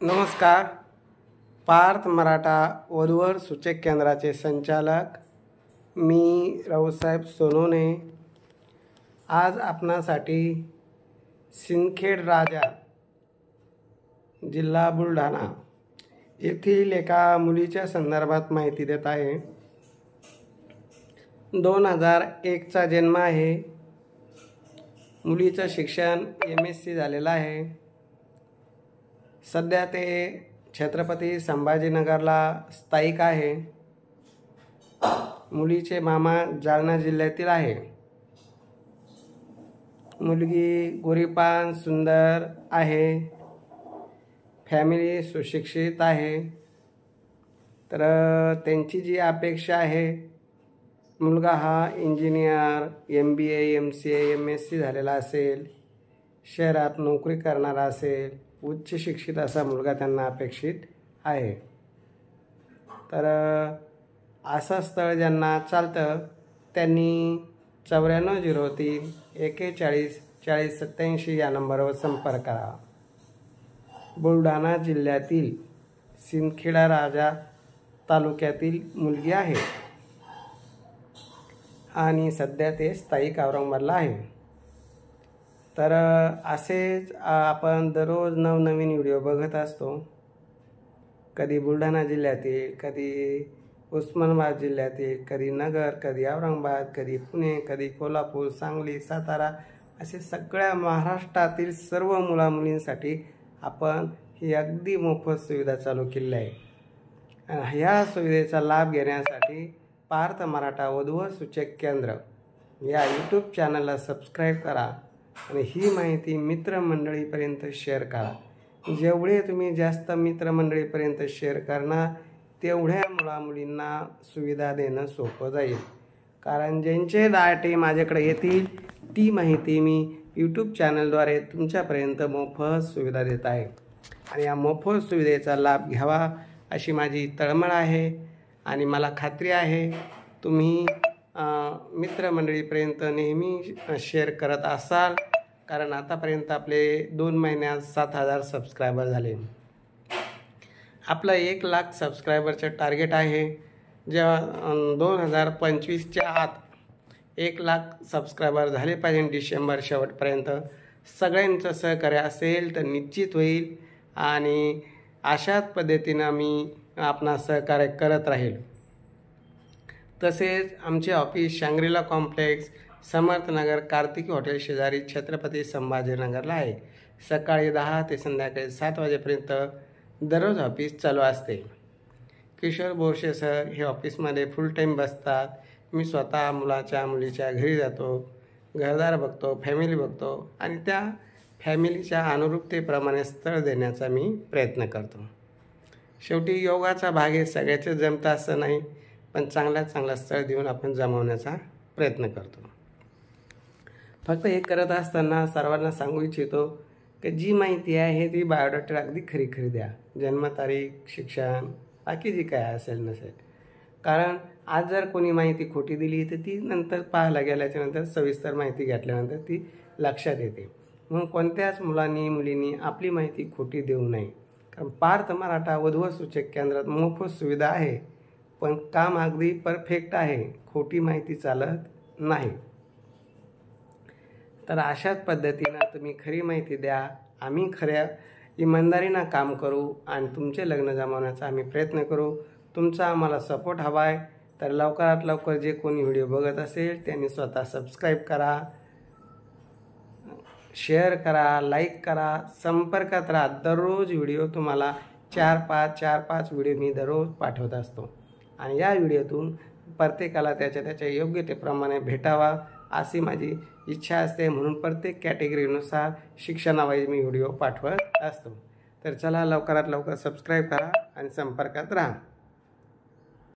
नमस्कार. पार्थ मराठा वधूवर सूचक केंद्राचे संचालक मी रावसाहेब सोनवणे आज आपणासाठी सिंदखेड राजा जिल्हा बुलढाणा येथील एका मुलीच्या संदर्भात माहिती देत आहे. 2001चा जन्म आहे. मुलीचं शिक्षण MSc झालेलं आहे. सध्या ते छत्रपती संभाजीनगरला स्थायिक आहे. मुलीचे मामा जालना जिल्ह्यातील आहे. मुलगी गोरीपान सुंदर आहे. फॅमिली सुशिक्षित आहे. तर त्यांची जी अपेक्षा आहे, मुलगा हा इंजिनियर MBA MCA MSc झालेला असेल, शहरात नोकरी करणारा असेल, उच्च शिक्षित असा मुलगा त्यांना अपेक्षित आहे. तर असं स्थळ ज्यांना चालतं त्यांनी 9403 41 40 87 या नंबरवर संपर्क करावा. बुलढाणा जिल्ह्यातील सिंदखेड राजा तालुक्यातील मुलगी आहे आणि सध्या ते स्थायिक औरंगाबादला आहे. तर असेच आपण दररोज नवनवीन व्हिडिओ बघत असतो. कधी बुलढाणा जिल्ह्यातील, कधी उस्मानाबाद जिल्ह्यातील, कधी नगर, कधी औरंगाबाद, कधी पुणे, कधी कोल्हापूर, सांगली, सातारा असे सगळ्या महाराष्ट्रातील सर्व मुलामुलींसाठी आपण ही अगदी मोफत सुविधा चालू केली आहे. आणि ह्या सुविधेचा लाभ घेण्यासाठी पार्थ मराठा वधूवर सूचक केंद्र या YouTube चॅनलला सबस्क्राईब करा आणि ही माहिती मित्रमंडळीपर्यंत शेअर करा. जेवढे तुम्ही जास्त मित्रमंडळीपर्यंत शेअर करणार तेवढ्या मुलामुलींना सुविधा देणं सोपं जाईल. कारण ज्यांचे दाटे माझ्याकडे येतील ती माहिती मी YouTube चॅनलद्वारे तुमच्यापर्यंत मोफत सुविधा देत आहे. आणि या मोफत सुविधेचा लाभ घ्यावा अशी माझी तळमळ आहे आणि मला खात्री आहे तुम्ही मित्रमंडळीपर्यंत नेहमी शेअर करत असाल. कारण आतापर्यंत आपले 2 महिन्यात 7000 सबस्क्रायबर झाले. आपलं 1 लाख सबस्क्रायबरचं टार्गेट आहे. जेव्हा 2025च्या आत 1 लाख सबस्क्रायबर झाले पाहिजे डिसेंबर शेवटपर्यंत. सगळ्यांचं सहकार्य असेल तर निश्चित होईल आणि अशाच पद्धतीनं मी आपणा सहकार्य करत राहील. तसेच आमचे office Shangri-La complex Samarthnagar Kartiki hotel शेजारी छत्रपती संभाजीनगरला आहे. सकाळी 10 ते संध्याकाळी 7 वाजेपर्यंत दररोज ऑफिस चालू असते. किशोर बोरसे सर हे ऑफिसमध्ये फुल टाईम बसतात. मी स्वतः मुलीच्या घरी जातो, घरदार बघतो, फॅमिली बघतो आणि त्या फॅमिलीच्या अनुरूपतेप्रमाणे स्थळ देण्याचा मी प्रयत्न करतो. शेवटी योगाचा भाग हे सगळ्याचे जमतं असं नाही, पण चांगलं स्थळ देऊन आपण जमवण्याचा प्रयत्न करतो. फक्त हे करत असताना सर्वांना सांगू इच्छितो की जी माहिती आहे ती बायोडाटा अगदी खरी द्या. जन्मतारीख, शिक्षण, बाकी जी काय असेल नसेल. कारण आज जर कोणी माहिती खोटी दिली तर ती नंतर पाहायला गेल्याच्यानंतर सविस्तर माहिती घेतल्यानंतर ती लक्षात येते. म्हणून कोणत्याच मुलींनी आपली माहिती खोटी देऊ नये. कारण पार्थ मराठा वधूवर सूचक केंद्रात मोफत सुविधा आहे, पण काम अगदी परफेक्ट आहे. खोटी माहिती चालत नाही. तर अशाच पद्धतीनं तुम्ही खरी माहिती द्या. आम्ही खऱ्या इमानदारीनं काम करू आणि तुमचे लग्न जमवण्याचा आम्ही प्रयत्न करू. तुमचा आम्हाला सपोर्ट हवा आहे. तर लवकरात लवकर जे कोणी व्हिडिओ बघत असेल त्यांनी स्वतः सबस्क्राईब करा, शेअर करा, लाईक करा, संपर्कात राहा. दररोज व्हिडिओ तुम्हाला 4-5 व्हिडिओ मी दररोज पाठवत असतो आणि या व्हिडिओतून प्रत्येकाला त्याच्या योग्यतेप्रमाणे भेटावा अशी माझी इच्छा असते. म्हणून प्रत्येक कॅटेगरीनुसार शिक्षणावाईज मी व्हिडिओ पाठवत असतो. तर चला लवकरात लवकर सबस्क्राईब करा आणि संपर्कात राहा.